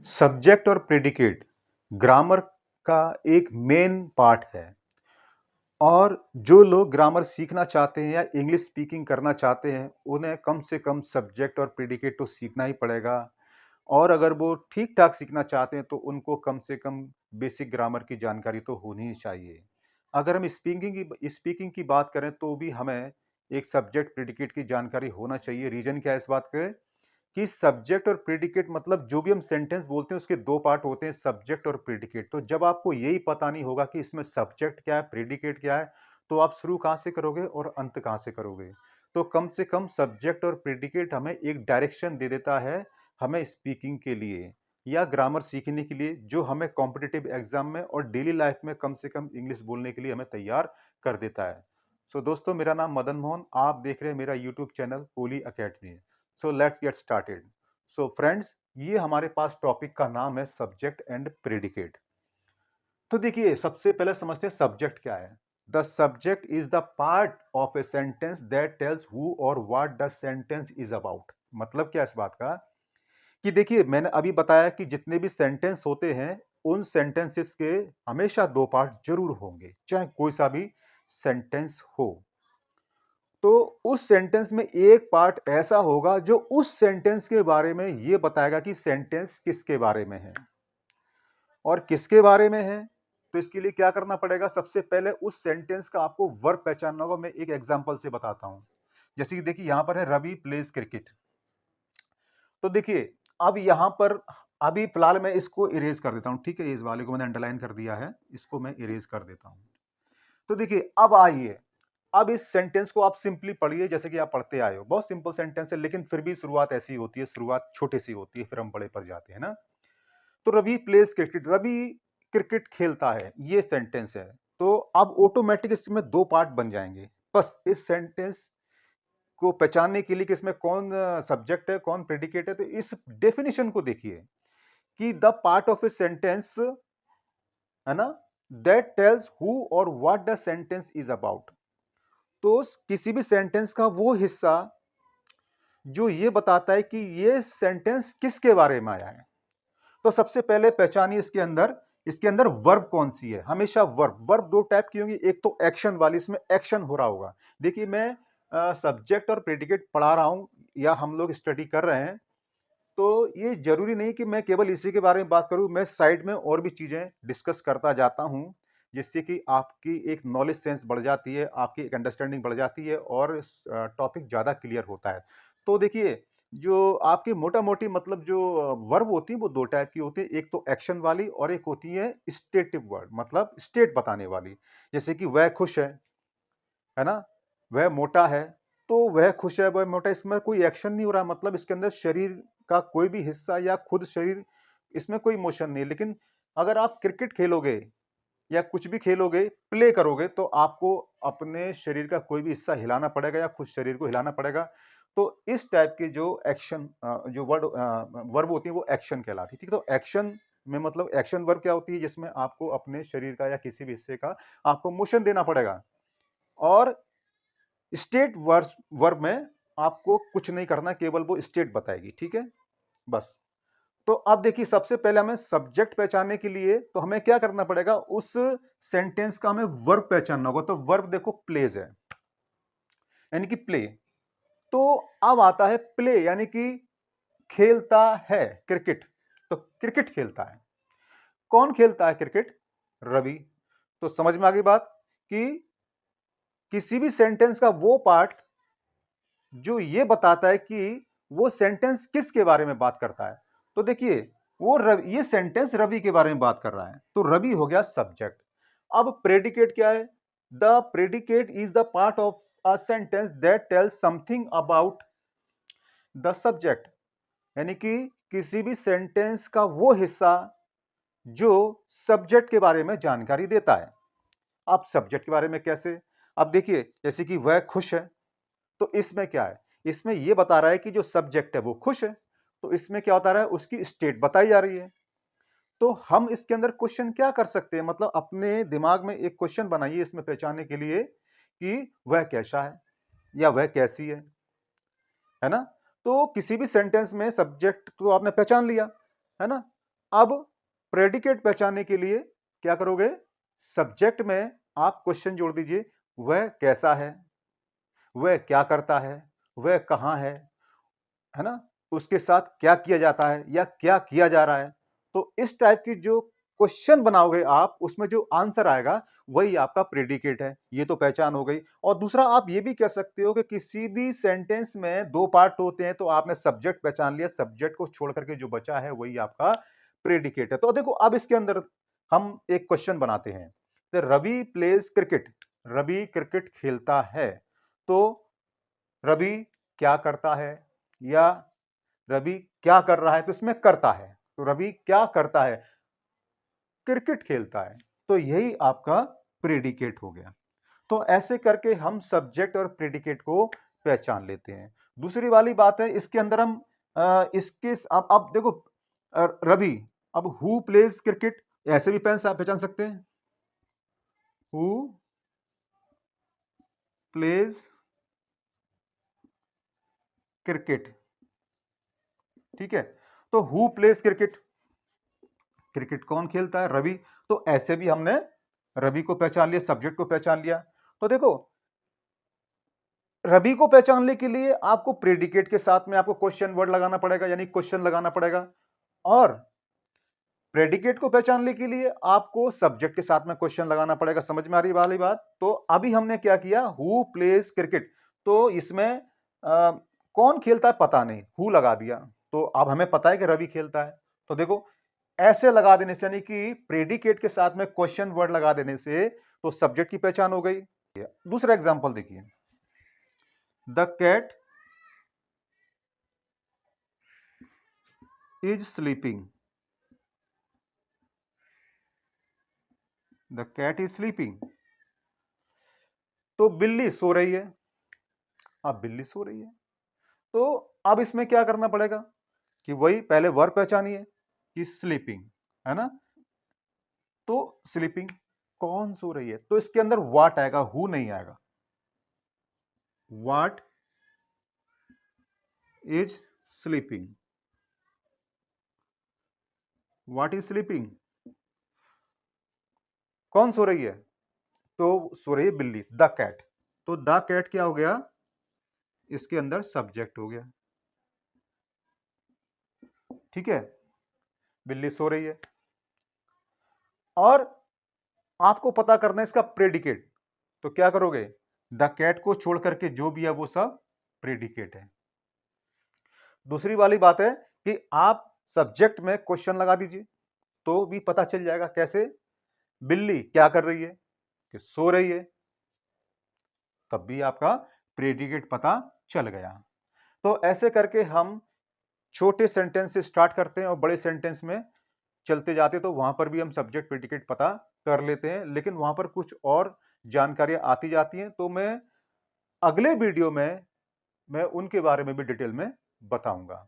Subject और predicate grammar का एक मेन पार्ट है और जो लोग ग्रामर सीखना चाहते हैं या इंग्लिश स्पीकिंग करना चाहते हैं, उन्हें कम से कम सब्जेक्ट और प्रेडिकेट तो सीखना ही पड़ेगा। और अगर वो ठीक-ठाक सीखना चाहते हैं, तो उनको कम से कम बेसिक ग्रामर की जानकारी तो होनी ही चाहिए। अगर हम स्पीकिंग की बात करें, तो भी हमें एक सब्जेक्ट प्रेडिकेट की जानकारी होना चाहिए। रीज़न क्या है इस बात का? कि सब्जेक्ट और प्रेडिकेट मतलब जो भी हम सेंटेंस बोलते हैं उसके दो पार्ट होते हैं, सब्जेक्ट और प्रेडिकेट। तो जब आपको यही पता नहीं होगा कि इसमें सब्जेक्ट क्या है, प्रेडिकेट क्या है, तो आप शुरू कहां से करोगे और अंत कहां से करोगे। तो कम से कम सब्जेक्ट और प्रेडिकेट हमें एक डायरेक्शन दे देता है, हमें स्पीकिंग के लिए या ग्रामर सीखने के लिए, जो हमें कॉम्पिटिटिव एग्जाम में और डेली लाइफ में कम से कम इंग्लिश बोलने के लिए हमें तैयार कर देता है। सो दोस्तों, मेरा नाम मदन मोहन, आप देख रहे हैं मेरा YouTube channel Poly Academy. So let's get started. So friends, ये हमारे पास टॉपिक का नाम है सब्जेक्ट एंड प्रेडिकेट। तो देखिए, सबसे पहले समझते हैं सब्जेक्ट क्या है। The subject is the part of a sentence that tells who or what the sentence is about. मतलब क्या इस बात का कि देखिए, मैंने अभी बताया कि जितने भी सेंटेंस होते हैं, उन सेंटेंसेस के हमेशा दो पार्ट जरूर होंगे, चाहे कोई सा भी सेंटेंस हो। तो उस सेंटेंस में एक पार्ट ऐसा होगा जो उस सेंटेंस के बारे में यह बताएगा कि सेंटेंस किसके बारे में है और किसके बारे में है। तो इसके लिए क्या करना पड़ेगा? सबसे पहले उस सेंटेंस का आपको वर्ब पहचानना होगा। मैं एक एग्जांपल से बताता हूं। जैसे कि देखिए, यहां पर है रवि प्लेज क्रिकेट। तो देखिए, अब यहां पर अभी फिलहाल मैं इसको इरेज कर देता हूं। ठीक है, इस वाले को मैंने अंडरलाइन कर दिया है, इसको मैं इरेज कर देता हूं। तो देखिए, अब आइए, अब इस सेंटेंस को आप सिंपली पढ़िए जैसे कि आप पढ़ते आए हो। बहुत सिंपल सेंटेंस है, लेकिन फिर भी शुरुआत ऐसी होती है, शुरुआत छोटी सी होती है, फिर हम बड़े पर जाते हैं ना। तो Ravi plays cricket, Ravi cricket खेलता है, ये सेंटेंस है। तो अब ऑटोमेटिक इसमें दो पार्ट बन जाएंगे। बस इस सेंटेंस को पहचानने के लिए कि इसमें कौन सब्जेक्ट है, कौन प्रेडिकेट है, तो इस डेफिनेशन को देखिए कि the part of a sentence, है ना, that tells who or what the sentence is about. तो किसी भी सेंटेंस का वो हिस्सा जो ये बताता है कि ये सेंटेंस किसके बारे में आया है। तो सबसे पहले पहचानिए इसके अंदर वर्ब कौन सी है। हमेशा वर्ब वर्ब दो टाइप की होंगी, एक तो एक्शन वाली, इसमें एक्शन हो रहा होगा। देखिए, मैं सब्जेक्ट और प्रेडिकेट पढ़ा रहा हूं या हम लोग स्टडी कर रहे हैं, तो ये जरूरी नहीं कि मैं केवल इसी के बारे में बात करूं। मैं साइड में और भी चीजें डिस्कस करता जाता हूं, जिससे कि आपकी एक नॉलेज सेंस बढ़ जाती है, आपकी एक अंडरस्टैंडिंग बढ़ जाती है और टॉपिक ज्यादा क्लियर होता है। तो देखिए, जो आपकी मोटा मोटी मतलब जो वर्ब होती है, वो दो टाइप की होती है, एक तो एक्शन वाली और एक होती है स्टेटिव वर्ड, मतलब स्टेट बताने वाली। जैसे कि वह खुश है ना, वह मोटा है। तो वह खुश है, वह मोटा, इसमें कोई एक्शन नहीं हो रहा, मतलब इसके अंदर शरीर का कोई भी हिस्सा या खुद शरीर, इसमें कोई मोशन नहीं। लेकिन अगर आप क्रिकेट खेलोगे या कुछ भी खेलोगे, प्ले करोगे, तो आपको अपने शरीर का कोई भी हिस्सा हिलाना पड़ेगा या खुद शरीर को हिलाना पड़ेगा। तो इस टाइप के जो एक्शन जो वर्ब होती है, वो एक्शन कहलाती है। ठीक है, तो एक्शन में मतलब एक्शन वर्ब क्या होती है? जिसमें आपको अपने शरीर का या किसी भी हिस्से का आपको मोशन देना पड़ेगा। और स्टेट वर्ब में आपको कुछ नहीं करना, केवल वो स्टेट बताएगी। ठीक है, बस। तो अब देखिए, सबसे पहले हमें सब्जेक्ट पहचानने के लिए तो हमें क्या करना पड़ेगा? उस सेंटेंस का हमें वर्ब पहचानना होगा। तो वर्ब देखो, प्लेज है, यानी कि प्ले। तो अब आता है प्ले, यानी कि खेलता है क्रिकेट। तो क्रिकेट खेलता है, कौन खेलता है क्रिकेट? रवि। तो समझ में आ गई बात कि किसी भी सेंटेंस का वो पार्ट जो ये बताता है कि वो सेंटेंस किसके बारे में बात करता है। तो देखिए, ये सेंटेंस रवि के बारे में बात कर रहा है, तो रवि हो गया सब्जेक्ट। अब प्रेडिकेट क्या है? The predicate is the part of a sentence that tales something about the subject, यानी कि किसी भी सेंटेंस का वो हिस्सा जो सब्जेक्ट के बारे में जानकारी देता है। अब सब्जेक्ट के बारे में कैसे? अब देखिए, जैसे कि वह खुश है, तो इसमें क्या है? इसमें यह बता रहा है कि जो सब्जेक्ट है वो खुश है। तो इसमें क्या बता रहा है? उसकी स्टेट बताई जा रही है। तो हम इसके अंदर क्वेश्चन क्या कर सकते हैं? मतलब अपने दिमाग में एक क्वेश्चन बनाइए इसमें पहचानने के लिए कि वह कैसा है या वह कैसी है ना। तो किसी भी सेंटेंस में सब्जेक्ट तो आपने पहचान लिया, है ना। अब प्रेडिकेट पहचानने के लिए क्या करोगे? सब्जेक्ट में आप क्वेश्चन जोड़ दीजिए, वह कैसा है? वह क्या करता है? वह कहाँ है ना? उसके साथ क्या किया जाता है या क्या किया जा रहा है? तो इस टाइप की जो क्वेश्चन बनाओगे आप, उसमें जो आंसर आएगा, वही आपका प्रेडिकेट है। ये तो पहचान हो गई। और दूसरा आप ये भी कह सकते हो कि किसी भी सेंटेंस में 2 पार्ट होते हैं, तो आपने सब्जेक्ट पहचान लिया, सब्जेक्ट को छोड़ कर के जो बचा है, वही आपका प्रेडिकेट है। तो देखो अब इसके अंदर हम एक क्वेश्चन बनाते हैं। तो Ravi plays cricket, Ravi cricket खेलता है। तो रवि क्या करता है या रवि क्या कर रहा है? तो इसमें करता है। तो रवि क्या करता है? क्रिकेट खेलता है। तो यही आपका प्रेडिकेट हो गया। तो ऐसे करके हम सब्जेक्ट और प्रेडिकेट को पहचान लेते हैं। दूसरी वाली बात है, इसके अंदर हम इसके अब देखो रवि, अब हु प्लेज क्रिकेट ऐसे भी पहचान सकते हैं। हु प्लेज क्रिकेट, ठीक है। तो हु प्लेज क्रिकेट, क्रिकेट कौन खेलता है? रवि। तो ऐसे भी हमने रवि को पहचान लिया, सब्जेक्ट को पहचान लिया। तो देखो रवि को पहचानने के लिए आपको प्रेडिकेट के साथ में आपको क्वेश्चन वर्ड लगाना पड़ेगा, यानी क्वेश्चन लगाना पड़ेगा। और प्रेडिकेट को पहचानने के लिए आपको सब्जेक्ट के साथ में क्वेश्चन लगाना पड़ेगा। समझ में आ रही वाली बात? तो अभी हमने क्या किया, हु प्लेज क्रिकेट, तो इसमें कौन खेलता है पता नहीं, हु लगा दिया। तो अब हमें पता है कि रवि खेलता है। तो देखो ऐसे लगा देने से, यानी कि प्रेडिकेट के साथ में क्वेश्चन वर्ड लगा देने से, तो सब्जेक्ट की पहचान हो गई। दूसरा एग्जांपल देखिए, the cat is sleeping, the cat is sleeping. तो बिल्ली सो रही है। अब बिल्ली सो रही है, तो अब इसमें क्या करना पड़ेगा कि वही पहले वर्ब पहचानिए कि स्लीपिंग, है ना। तो स्लीपिंग, कौन सो रही है? तो इसके अंदर व्हाट आएगा, हु नहीं आएगा। What is sleeping, what is sleeping, कौन सो रही है? तो सो रही है बिल्ली, द कैट। तो द कैट क्या हो गया? इसके अंदर सब्जेक्ट हो गया, ठीक है। बिल्ली सो रही है। और आपको पता करना है इसका प्रेडिकेट। तो क्या करोगे? द कैट को छोड़ करके जो भी है वो सब प्रेडिकेट है। दूसरी वाली बात है कि आप सब्जेक्ट में क्वेश्चन लगा दीजिए, तो भी पता चल जाएगा। कैसे? बिल्ली क्या कर रही है? कि सो रही है। तब भी आपका प्रेडिकेट पता चल गया। तो ऐसे करके हम छोटे सेंटेंस से स्टार्ट करते हैं और बड़े सेंटेंस में चलते जाते, तो वहां पर भी हम सब्जेक्ट प्रेडिकेट पता कर लेते हैं। लेकिन वहां पर कुछ और जानकारियां आती जाती हैं, तो मैं अगले वीडियो में मैं उनके बारे में भी डिटेल में बताऊंगा।